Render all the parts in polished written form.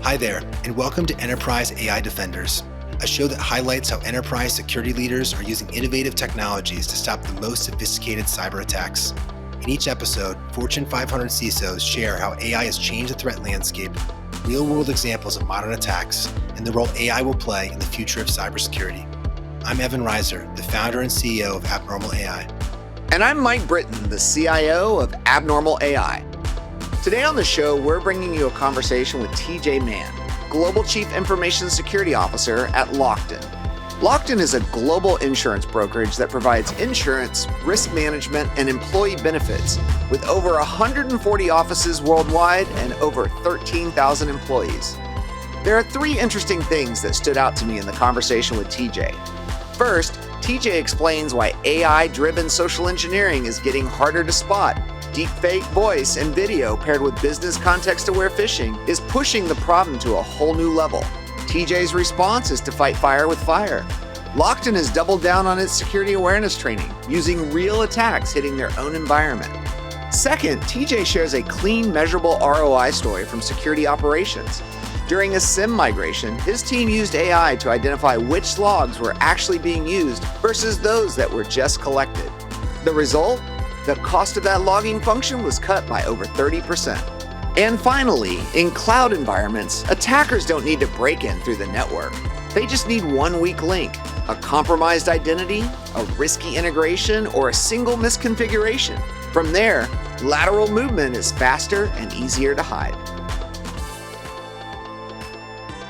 Hi there, and welcome to Enterprise AI Defenders, a show that highlights how enterprise security leaders are using innovative technologies to stop the most sophisticated cyber attacks. In each episode, Fortune 500 CISOs share how AI has changed the threat landscape, real-world examples of modern attacks, and the role AI will play in the future of cybersecurity. I'm Evan Reiser, the founder and CEO of Abnormal AI. And I'm Mike Britton, the CIO of Abnormal AI. Today on the show, we're bringing you a conversation with TJ Mann, Global Chief Information Security Officer at Lockton. Lockton is a global insurance brokerage that provides insurance, risk management, and employee benefits with over 140 offices worldwide and over 13,000 employees. There are three interesting things that stood out to me in the conversation with TJ. First, TJ explains why AI-driven social engineering is getting harder to spot. Deepfake voice and video paired with business context-aware phishing is pushing the problem to a whole new level. TJ's response is to fight fire with fire. Lockton has doubled down on its security awareness training, using real attacks hitting their own environment. Second, TJ shares a clean, measurable ROI story from security operations. During a SIM migration, his team used AI to identify which logs were actually being used versus those that were just collected. The result? The cost of that logging function was cut by over 30%. And finally, in cloud environments, attackers don't need to break in through the network. They just need one weak link, a compromised identity, a risky integration, or a single misconfiguration. From there, lateral movement is faster and easier to hide.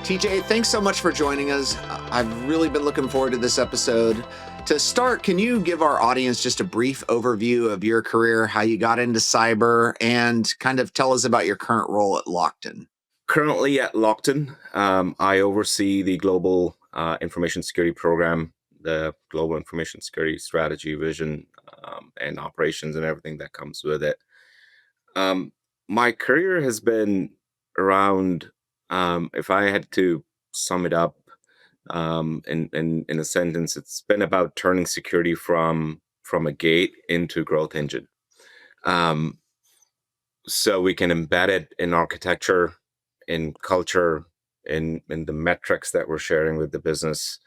TJ, thanks so much for joining us. I've really been looking forward to this episode. To start, can you give our audience just a brief overview of your career, how you got into cyber, and kind of tell us about your current role at Lockton? Currently at Lockton, I oversee the global information security program, the global information security strategy, vision, and operations and everything that comes with it. My career has been around, if I had to sum it up, in a sentence, it's been about turning security from a gate into growth engine. So we can embed it in architecture, in culture, in the metrics that we're sharing with the business,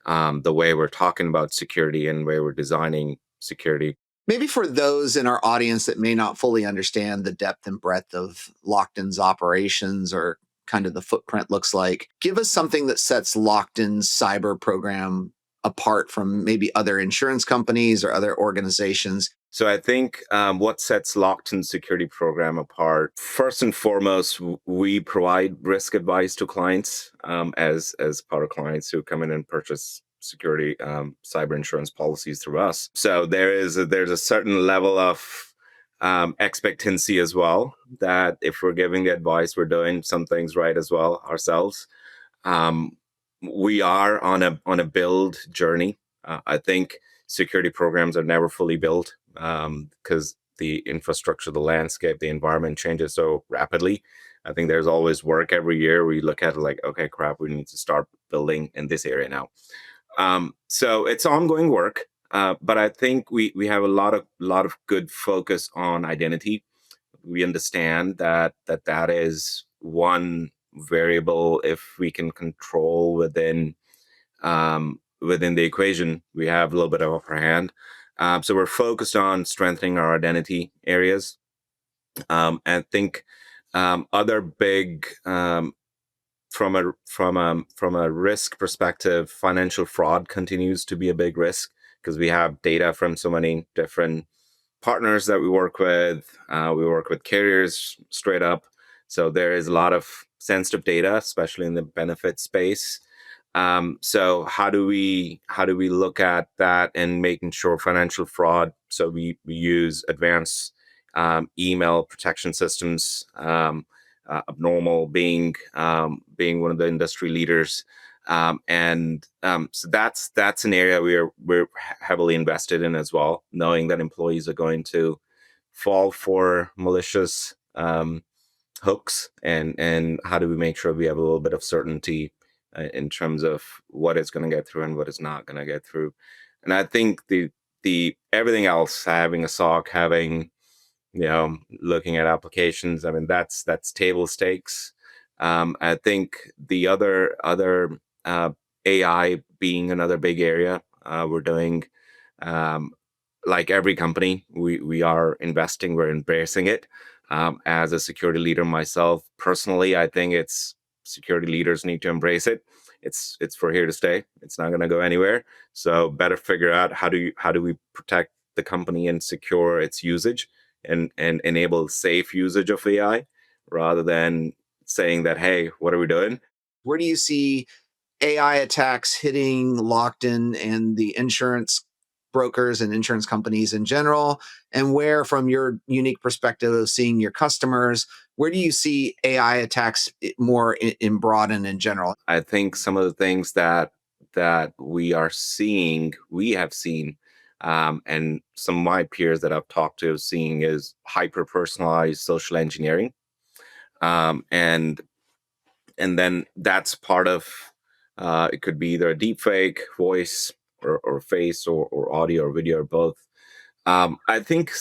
the way we're talking about security and the way we're designing security. Maybe for those in our audience that may not fully understand the depth and breadth of Lockton's operations or kind of the footprint looks like, give us something that sets Lockton's cyber program apart from maybe other insurance companies or other organizations. So I think what sets Lockton's security program apart, first and foremost, we provide risk advice to clients as part of clients who come in and purchase security cyber insurance policies through us. So there's a certain level of expectancy as well, that if we're giving the advice, we're doing some things right as well ourselves. We are on a build journey. I think security programs are never fully built because the infrastructure, the landscape, the environment changes so rapidly. I think there's always work every year where you look at it like, okay, crap, we need to start building in this area now. So it's ongoing work. But I think we have a lot of good focus on identity. We understand that is one variable. If we can control within the equation, we have a little bit of upper hand. So we're focused on strengthening our identity areas. And I think other big from a risk perspective, financial fraud continues to be a big risk, because we have data from so many different partners that we work with. We work with carriers straight up. So there is a lot of sensitive data, especially in the benefit space. So how do we look at that and making sure financial fraud? So we use advanced email protection systems, Abnormal being one of the industry leaders. So that's an area we're heavily invested in as well, knowing that employees are going to fall for malicious hooks, and how do we make sure we have a little bit of certainty in terms of what is going to get through and what is not going to get through. And I think the everything else, having a SOC, having looking at applications, I mean that's table stakes. I think the other AI being another big area we're doing. Um, like every company, we are investing, we're embracing it. As a security leader myself, personally, I think it's security leaders need to embrace it. It's for here to stay. It's not going to go anywhere. So better figure out how do we protect the company and secure its usage and enable safe usage of AI rather than saying that, hey, what are we doing? Where do you see AI attacks hitting Lockton and the insurance brokers and insurance companies in general? And where, from your unique perspective of seeing your customers, where do you see AI attacks more in broad and in general? I think some of the things that we have seen, and some of my peers that I've talked to have seen is hyper personalized social engineering, and then that's part of it could be either a deep fake voice or face or audio or video or both. I think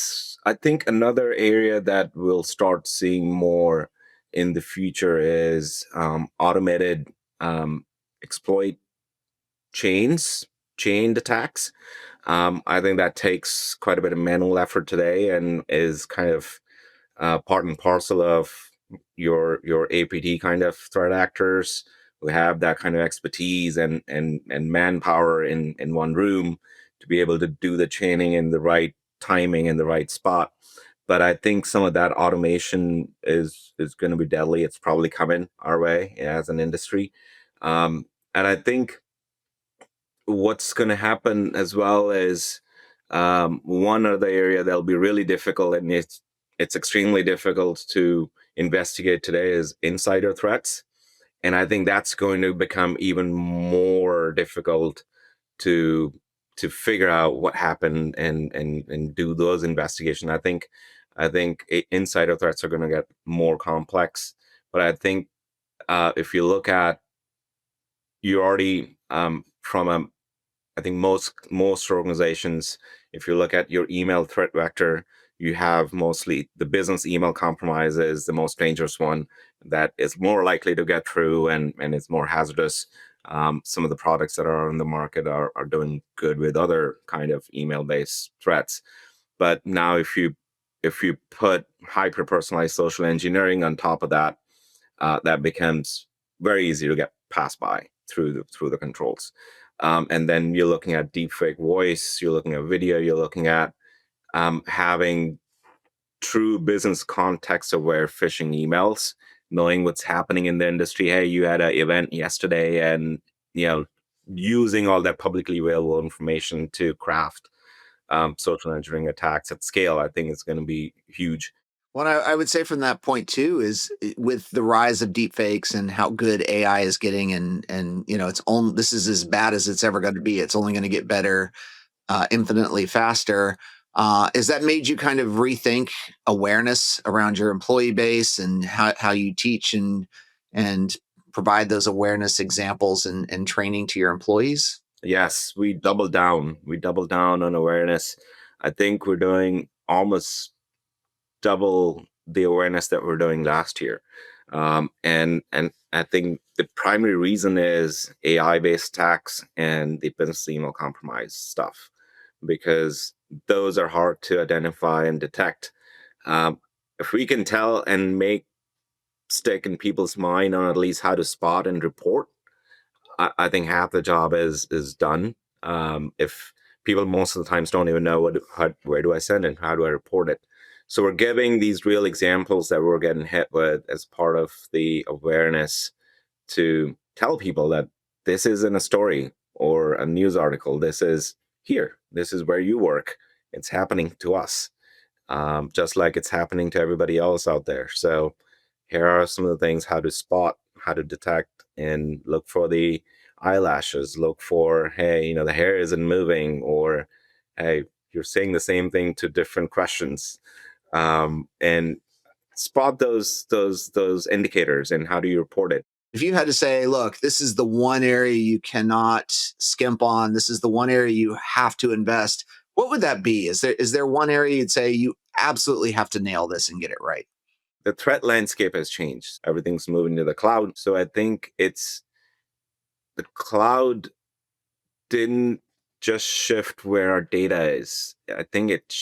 another area that we'll start seeing more in the future is automated um, exploit chained attacks. I think that takes quite a bit of manual effort today and is kind of part and parcel of your APT kind of threat actors who have that kind of expertise and manpower in one room to be able to do the chaining in the right timing in the right spot. But I think some of that automation is going to be deadly. It's probably coming our way as an industry, and I think what's going to happen as well is one other area that'll be really difficult, and it's extremely difficult to investigate today is insider threats, and I think that's going to become even more difficult to figure out what happened and do those investigations. I think insider threats are going to get more complex, but I think if you look at you already from a I think most organizations, if you look at your email threat vector, you have mostly the business email compromise is the most dangerous one that is more likely to get through and it's more hazardous. Some of the products that are on the market are doing good with other kind of email based threats. But now if you put hyper personalized social engineering on top of that, that becomes very easy to get passed by through the controls. And then you're looking at deepfake voice, you're looking at video, you're looking at having true business context aware phishing emails, knowing what's happening in the industry. Hey, you had an event yesterday, and you know, using all that publicly available information to craft social engineering attacks at scale. I think it's going to be huge. What I would say from that point too is with the rise of deepfakes and how good AI is getting, and it's only this is as bad as it's ever going to be. It's only going to get better, infinitely faster. Is that made you kind of rethink awareness around your employee base and how you teach and provide those awareness examples and training to your employees? Yes, we double down. We double down on awareness. I think we're doing almost double the awareness that we're doing last year. And I think the primary reason is AI based attacks and the business email compromise stuff, because those are hard to identify and detect. If we can tell and make stick in people's mind on at least how to spot and report, I think half the job is done. If people most of the times don't even know where do I send it, how do I report it. So we're giving these real examples that we're getting hit with as part of the awareness to tell people that this isn't a story or a news article. This is here. This is where you work. It's happening to us, just like it's happening to everybody else out there. So here are some of the things: how to spot, how to detect, and look for the eyelashes. Look for, hey, the hair isn't moving, or hey, you're saying the same thing to different questions, and spot those indicators. And how do you report it? If you had to say, look, this is the one area you cannot skimp on, this is the one area you have to invest, what would that be? Is there one area you'd say you absolutely have to nail this and get it right? the threat landscape has changed. Everything's moving to the cloud. So I think it's the cloud didn't just shift where our data is. I think it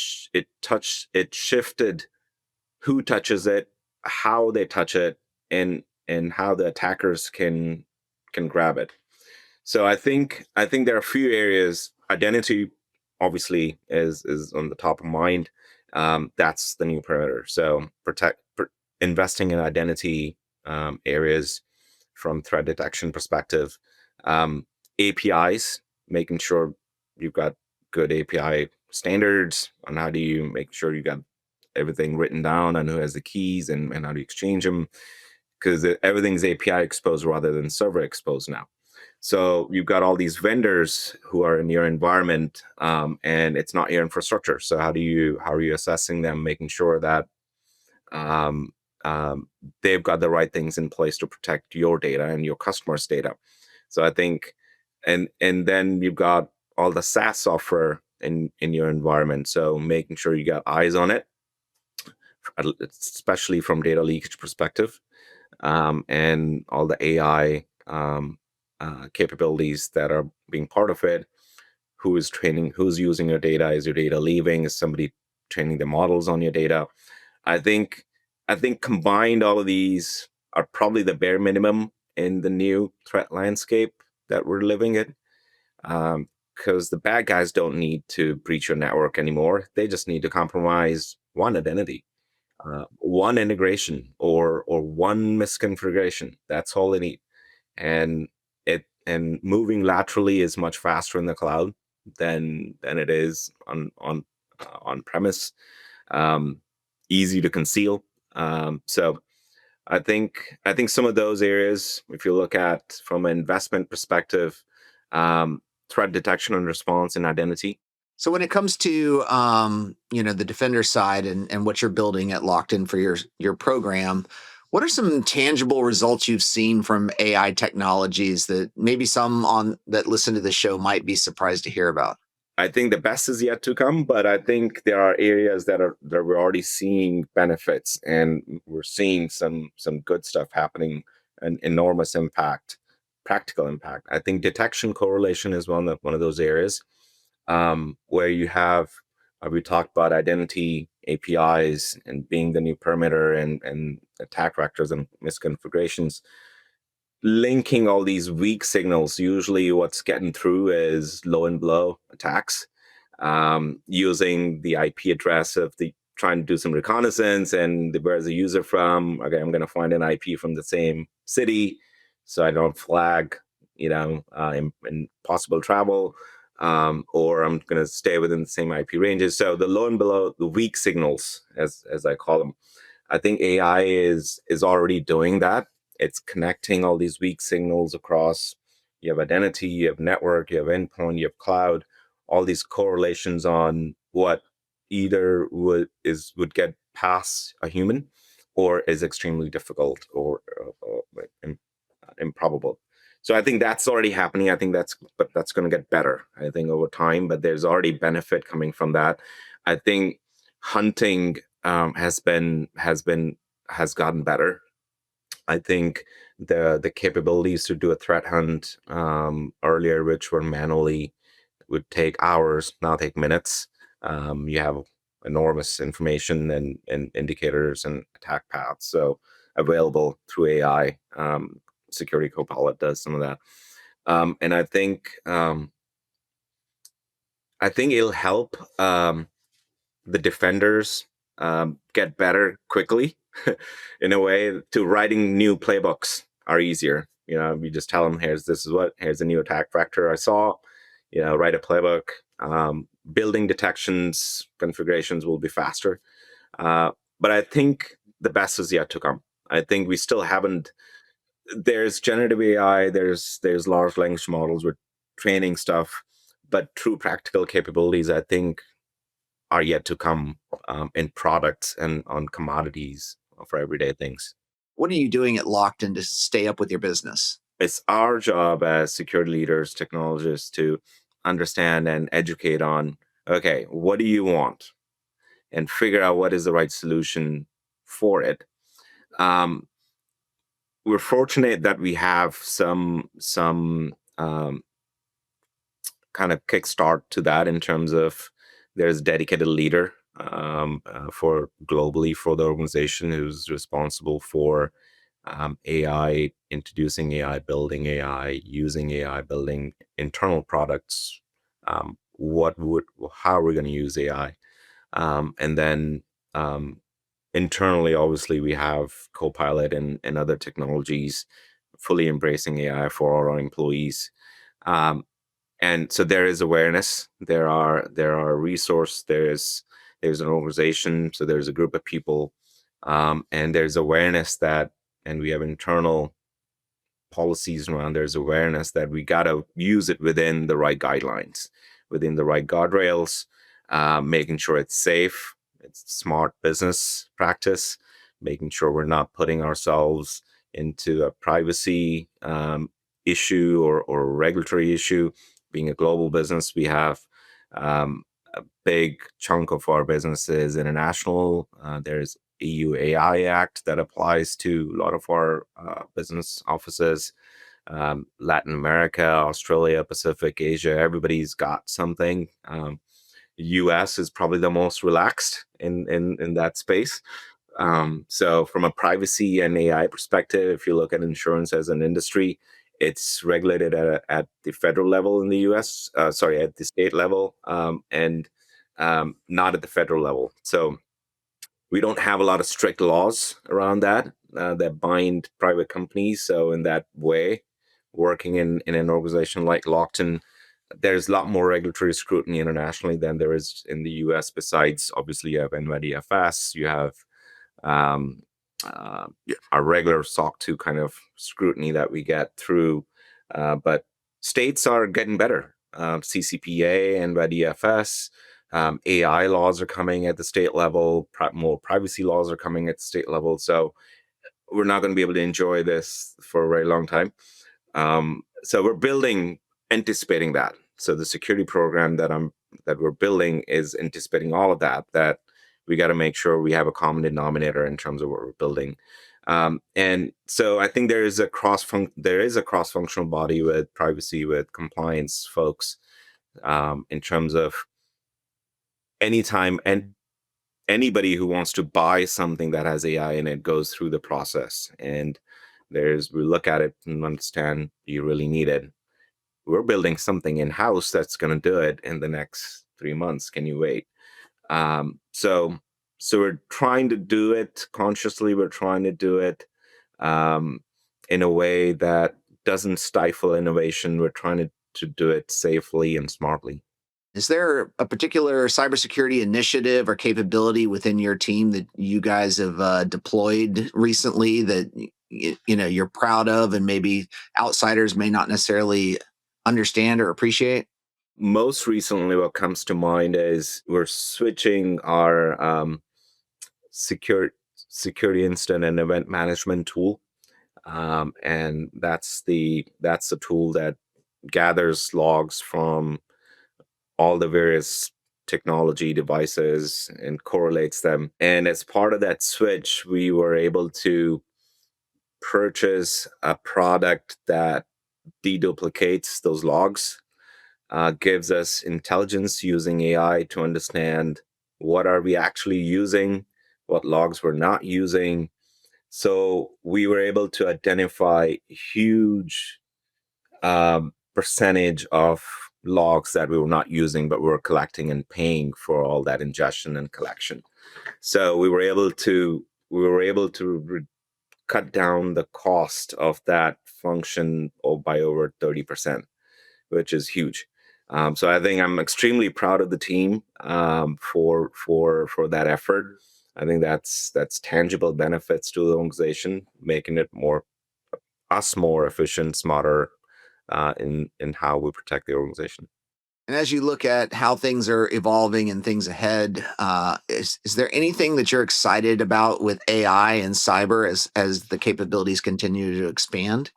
shifted who touches it, how they touch it, and how the attackers can grab it. So I think there are a few areas. Identity obviously is on the top of mind. That's the new perimeter. So investing in identity areas from threat detection perspective. APIs, making sure you've got good API standards on how do you make sure you got everything written down on who has the keys and how do you exchange them, because everything's API exposed rather than server exposed now. So you've got all these vendors who are in your environment, and it's not your infrastructure. So how are you assessing them, making sure that um, they've got the right things in place to protect your data and your customers' data? So I think, and then you've got all the SaaS software in your environment. So making sure you got eyes on it, especially from data leakage perspective, and all the AI capabilities that are being part of it. Who is training? Who's using your data? Is your data leaving? Is somebody training the models on your data? I think I think combined, all of these are probably the bare minimum in the new threat landscape that we're living in. Because the bad guys don't need to breach your network anymore. They just need to compromise one identity, one integration, or one misconfiguration. That's all they need. And and moving laterally is much faster in the cloud than it is on premise. Um, Easy to conceal. So I think some of those areas, if you look at from an investment perspective, um, threat detection and response and identity. So when it comes to the defender side and what you're building at Lockton for your program, what are some tangible results you've seen from AI technologies that maybe some on that listen to the show might be surprised to hear about? I think the best is yet to come, but I think there are areas that we're already seeing benefits, and we're seeing some good stuff happening, an enormous impact, practical impact. I think detection correlation is one of those areas, where you have, we talked about identity APIs and being the new perimeter, and attack vectors and misconfigurations. Linking all these weak signals, usually what's getting through is low and below attacks, using the IP address of the trying to do some reconnaissance, and where's the user from. Okay, I'm going to find an IP from the same city, so I don't flag, in possible travel, or I'm going to stay within the same IP ranges. So the low and below, the weak signals, as I call them, I think AI is already doing that. It's connecting all these weak signals across. You have identity, you have network, you have endpoint, you have cloud. All these correlations on what either would get past a human, or is extremely difficult, or improbable. So I think that's already happening. I think that's going to get better, I think, over time. But there's already benefit coming from that. I think hunting has gotten better. I think the capabilities to do a threat hunt, earlier, which were manually, would take hours, now take minutes. You have enormous information and indicators and attack paths, so available through AI. Security Copilot does some of that, and I think it'll help the defenders get better quickly. In a way, to writing new playbooks are easier. You just tell them, here's a new attack vector I saw. Write a playbook. Building detections configurations will be faster. But I think the best is yet to come. I think we still haven't. There's generative AI. There's large language models with training stuff, but true practical capabilities, I think, are yet to come, in products and on commodities for everyday things. What are you doing at Lockton to stay up with your business? It's our job as security leaders, technologists, to understand and educate on, okay, what do you want? And figure out what is the right solution for it. Um, we're fortunate that we have some kind of kickstart to that in terms of there's a dedicated leader for globally for the organization who's responsible for AI, introducing AI, building AI, using AI, building internal products. How are we going to use AI? And then internally, obviously, we have Copilot and other technologies fully embracing AI for our employees. Um, and so there is awareness. There are resource. There's an organization. So there's a group of people, and there's awareness that, and we have internal policies around. There's awareness that we gotta use it within the right guidelines, within the right guardrails, making sure it's safe, it's smart business practice, making sure we're not putting ourselves into a privacy issue or regulatory issue. Being a global business, we have um, a big chunk of our business is international. There's EU AI Act that applies to a lot of our business offices. Latin America, Australia, Pacific, Asia, everybody's got something. US is probably the most relaxed in that space. So from a privacy and AI perspective, if you look at insurance as an industry, it's regulated at the federal level in the US, sorry, at the state level, and not at the federal level. So we don't have a lot of strict laws around that that bind private companies. So in that way, working in an organization like Lockton, there's a lot more regulatory scrutiny internationally than there is in the US. Besides, obviously, you have NYDFS, you have um, our regular SOC 2 kind of scrutiny that we get through. But states are getting better. CCPA and NYDFS, AI laws are coming at the state level, more privacy laws are coming at the state level. So we're not going to be able to enjoy this for a very long time. So we're building, anticipating that. So the security program that we're building is anticipating all of that. That we got to make sure we have a common denominator in terms of what we're building. And so I think there is a cross functional body with privacy, with compliance folks, in terms of anytime and anybody who wants to buy something that has AI in it goes through the process. And we look at it and understand, do you really need it? We're building something in house that's going to do it in the next 3 months. Can you wait? So we're trying to do it consciously. We're trying to do it um, in a way that doesn't stifle innovation. We're trying to do it safely and smartly. Is there a particular cybersecurity initiative or capability within your team that you guys have deployed recently that you're proud of, and maybe outsiders may not necessarily understand or appreciate? Most recently, what comes to mind is we're switching our secure, security incident and event management tool, and that's the tool that gathers logs from all the various technology devices and correlates them. And as part of that switch, we were able to purchase a product that deduplicates those logs, gives us intelligence using AI to understand what are we actually using, what logs we're not using. So we were able to identify huge percentage of logs that we were not using, but we were collecting and paying for all that ingestion and collection. So we were able to cut down the cost of that function by over 30%, which is huge. So I think I'm extremely proud of the team for that effort. I think that's tangible benefits to the organization, making it more efficient, smarter in how we protect the organization. And as you look at how things are evolving and things ahead, is there anything that you're excited about with AI and cyber as the capabilities continue to expand?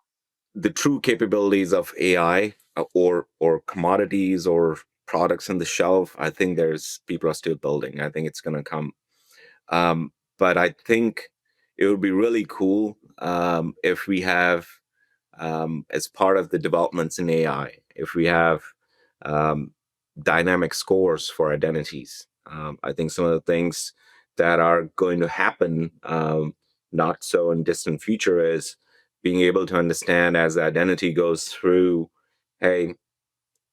The true capabilities of AI or commodities or products on the shelf, I think there's people are still building. I think it's going to come. But I think it would be really cool if we have, as part of the developments in AI, if we have um, dynamic scores for identities. I think some of the things that are going to happen, not so in distant future, is being able to understand as the identity goes through, hey,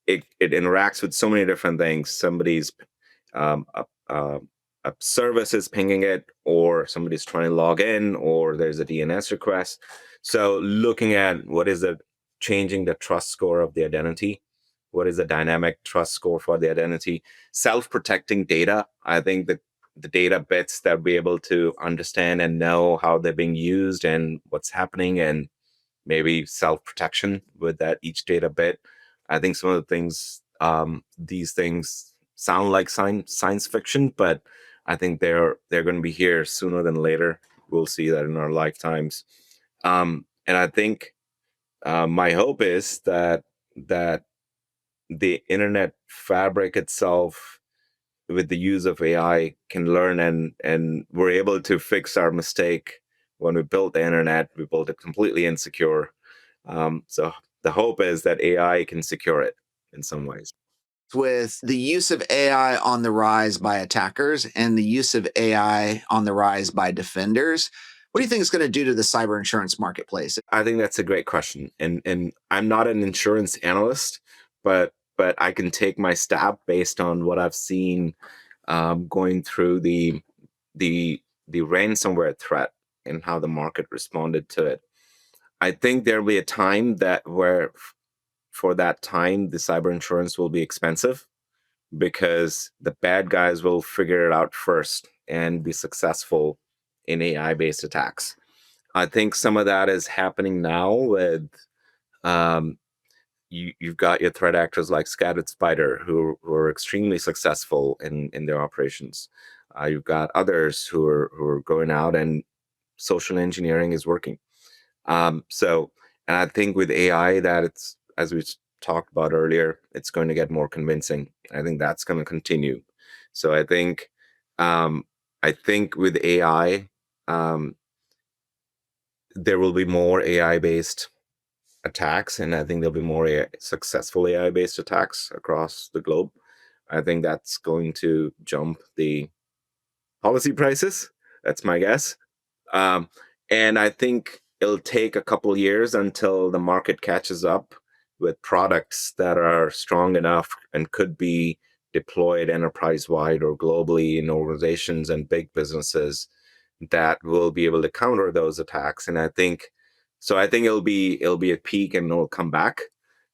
it interacts with so many different things. Somebody's um, a, a, a service is pinging it, or somebody's trying to log in, or there's a DNS request. So looking at what is the changing the trust score of the identity, what is the dynamic trust score for the identity, self-protecting data. I think that the data bits that be able to understand and know how they're being used and what's happening, and maybe self-protection with that each data bit. I think some of the things, these things sound like science fiction, but I think they're going to be here sooner than later. We'll see that in our lifetimes. And I think my hope is that the internet fabric itself, with the use of AI, can learn, and we're able to fix our mistake. When we built the internet, we built it completely insecure. So the hope is that AI can secure it in some ways. With the use of AI on the rise by attackers and the use of AI on the rise by defenders, what do you think it's going to do to the cyber insurance marketplace? I think that's a great question, and I'm not an insurance analyst, but I can take my stab based on what I've seen, going through the the ransomware threat and how the market responded to it. I think there'll be a time that where for that time the cyber insurance will be expensive, because the bad guys will figure it out first and be successful in AI based attacks. I think some of that is happening now with, um, you've got your threat actors like Scattered Spider, who are extremely successful in their operations. You've got others who are going out, and social engineering is working. So, and I think with AI, that it's, as we talked about earlier, it's going to get more convincing. I think that's going to continue. So um, I think with AI, um, there will be more AI based attacks, and I think there'll be more successful AI based attacks across the globe. I think that's going to jump the policy prices. That's my guess. Um, and I think it'll take a couple years until the market catches up with products that are strong enough and could be deployed enterprise wide or globally in organizations and big businesses that will be able to counter those attacks. And I think so. I think it'll be a peak and it'll come back,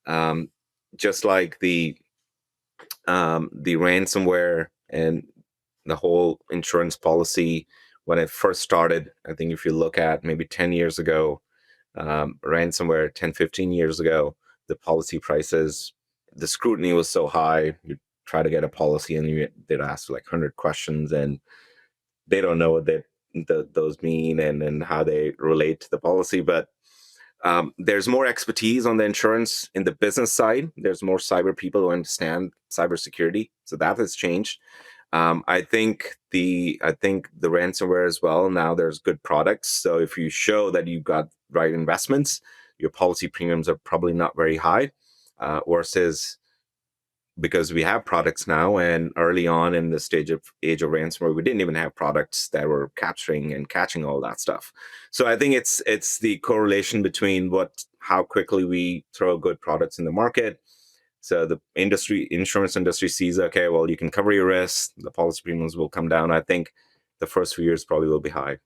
um, just like the ransomware and the whole insurance policy when it first started. I think if you look at maybe 10 years ago, ransomware 10, 15 years ago, the policy prices, the scrutiny was so high. You try to get a policy and they'd ask like 100 questions, and they don't know what those mean and how they relate to the policy. But there's more expertise on the insurance in the business side. There's more cyber people who understand cybersecurity, so that has changed. I think the ransomware as well. Now there's good products. So if you show that you've got right investments, your policy premiums are probably not very high. Versus, because we have products now, and early on in the age of ransomware, we didn't even have products that were capturing and catching all that stuff. So I think it's the correlation between how quickly we throw good products in the market. So the insurance industry sees, okay, well, you can cover your risks, the policy premiums will come down. I think the first few years probably will be high.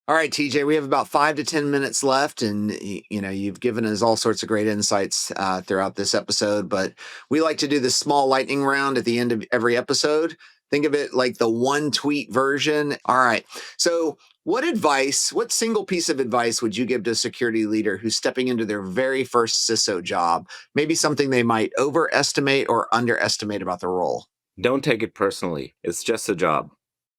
All right, TJ, we have about 5 to 10 minutes left, and you've given us all sorts of great insights throughout this episode. But we like to do this small lightning round at the end of every episode. Think of it like the one tweet version. All right. So, what single piece of advice would you give to a security leader who's stepping into their very first CISO job? Maybe something they might overestimate or underestimate about the role. Don't take it personally. It's just a job.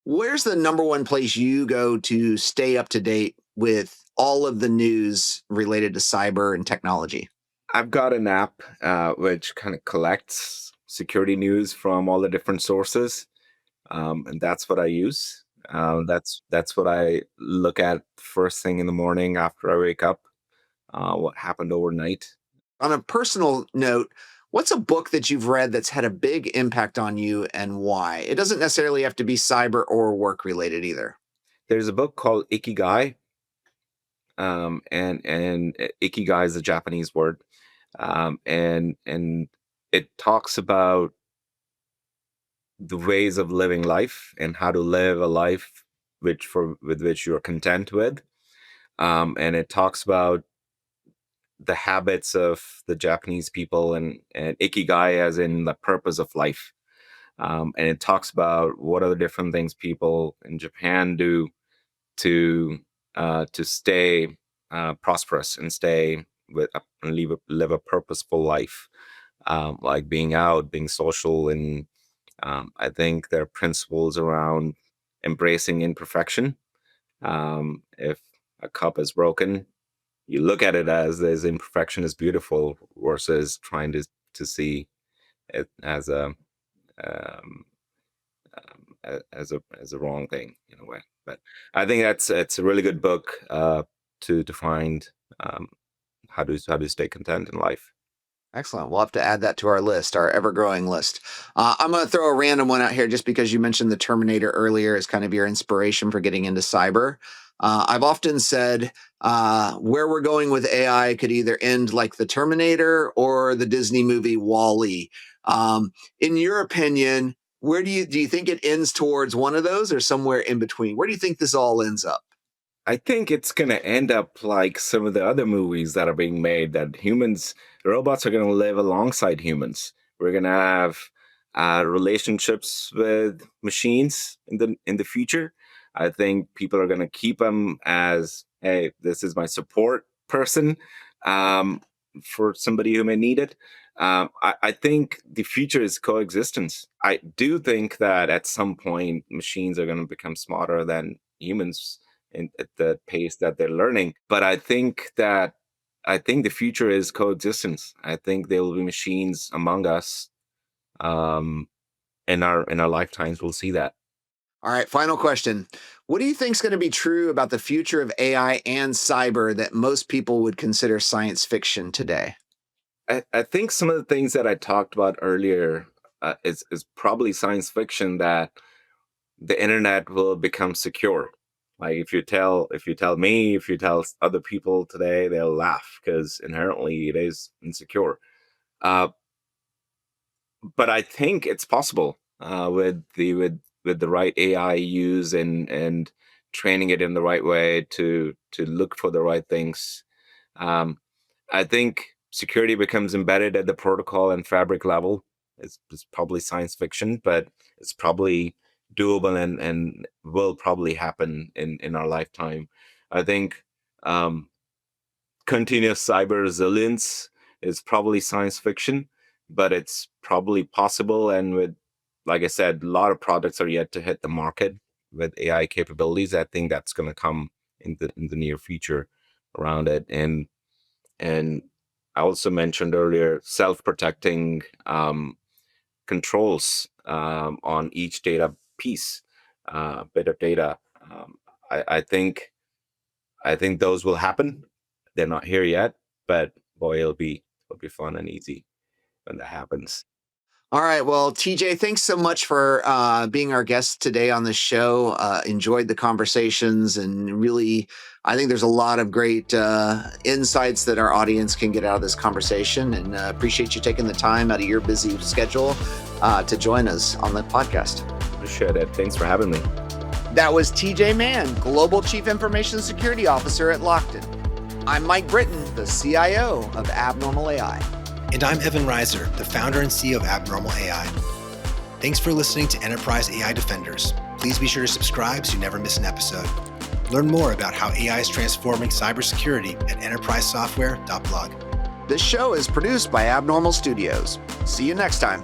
Where's the number one place you go to stay up to date with all of the news related to cyber and technology? I've got an app which kind of collects security news from all the different sources, and that's what I use. That's what I look at first thing in the morning after I wake up. What happened overnight. On a personal note, what's a book that you've read that's had a big impact on you and why? It doesn't necessarily have to be cyber or work related either. There's a book called Ikigai, and Ikigai is a Japanese word, and it talks about the ways of living life and how to live a life with which you're content with. And it talks about the habits of the Japanese people and Ikigai as in the purpose of life. And it talks about what are the different things people in Japan do to stay prosperous and stay and live a purposeful life, like being out, being social, and I think there are principles around embracing imperfection. If a cup is broken, you look at it as this imperfection is beautiful versus trying to see it as um, a wrong thing in a way. But I think it's a really good book to find um, how to stay content in life. Excellent. We'll have to add that to our list, our ever growing list. I'm going to throw a random one out here just because you mentioned the Terminator earlier as kind of your inspiration for getting into cyber. I've often said where we're going with AI could either end like the Terminator or the Disney movie Wall-E. In your opinion, where do you think it ends towards one of those or somewhere in between? Where do you think this all ends up? I think it's going to end up like some of the other movies that are being made, that robots are going to live alongside humans. We're going to have relationships with machines in the future. I think people are going to keep them as, hey, this is my support person, for somebody who may need it. I think the future is coexistence. I do think that at some point machines are going to become smarter than humans at the pace that they're learning. But I think the future is coexistence. I think there will be machines among us. In our lifetimes, we'll see that. All right, final question. What do you think is going to be true about the future of AI and cyber that most people would consider science fiction today? I think some of the things that I talked about earlier is probably science fiction, that the internet will become secure. Like if you tell me, if you tell other people today, they'll laugh because inherently it is insecure. Uh, but I think it's possible with the right AI use and training it in the right way to look for the right things. Um, I think security becomes embedded at the protocol and fabric level. It's probably science fiction, but it's probably doable and will probably happen in our lifetime. I think continuous cyber resilience is probably science fiction, but it's probably possible. And with, like I said, a lot of products are yet to hit the market with AI capabilities. I think that's going to come in the near future around it. And I also mentioned earlier self-protecting controls on each data piece, bit of data. I think those will happen. They're not here yet, but boy, it'll be fun and easy when that happens. All right. Well, TJ, thanks so much for being our guest today on the show. Enjoyed the conversations and really, I think there's a lot of great insights that our audience can get out of this conversation, and appreciate you taking the time out of your busy schedule to join us on the podcast. Appreciate it. Thanks for having me. That was TJ Mann, Global Chief Information Security Officer at Lockton. I'm Mike Britton, the CIO of Abnormal AI. And I'm Evan Reiser, the founder and CEO of Abnormal AI. Thanks for listening to Enterprise AI Defenders. Please be sure to subscribe so you never miss an episode. Learn more about how AI is transforming cybersecurity at enterprisesoftware.blog. This show is produced by Abnormal Studios. See you next time.